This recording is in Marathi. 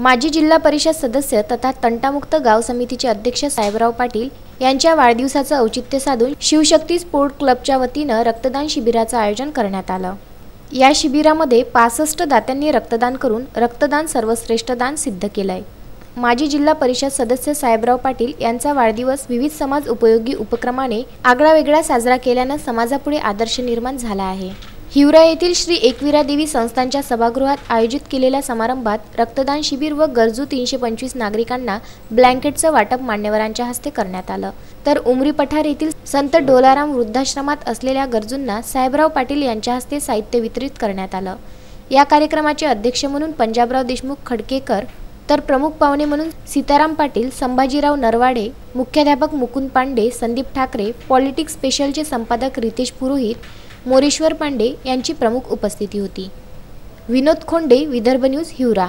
माजी जिल्हा परिषद सदस्य तथा तंटामुक्त गाव समितीचे अध्यक्ष साहेबराव पाटील यांच्या वाढदिवसाचं औचित्य साधून शिवशक्ती स्पोर्ट क्लबच्या वतीनं रक्तदान शिबिराचं आयोजन करण्यात आलं। या शिबिरामध्ये 65 दात्यांनी रक्तदान करून रक्तदान सर्वश्रेष्ठ दान सिद्ध केलंय। माजी जिल्हा परिषद सदस्य साहेबराव पाटील यांचा वाढदिवस विविध समाज उपयोगी उपक्रमाने आगळावेगळा साजरा केल्यानं समाजापुढे आदर्श निर्माण झाला आहे। हिवरा येथील श्री एकविरा देवी संस्थांच्या सभागृहात आयोजित केलेल्या समारंभात रक्तदान शिबिर व गरजू 325 नागरिकांना ब्लँकेटचं वाटप मान्यवरांच्या हस्ते करण्यात आलं। तर उमरी पठार येथील संत डोलाराम वृद्धाश्रमात असलेल्या गरजूंना साहेबराव पाटील यांच्या हस्ते साहित्य वितरित करण्यात आलं। या कार्यक्रमाचे अध्यक्ष म्हणून पंजाबराव देशमुख खडकेकर, तर प्रमुख पाहुणे म्हणून सीताराम पाटील, संभाजीराव नरवाडे, मुख्याध्यापक मुकुंद पांडे, संदीप ठाकरे, पॉलिटिक्स स्पेशलचे संपादक रितेश पुरोहित, मोरेश्वर पांडे यांची प्रमुख उपस्थिती होती। विनोद खोंडे, विदर्भ न्यूज, हिवरा।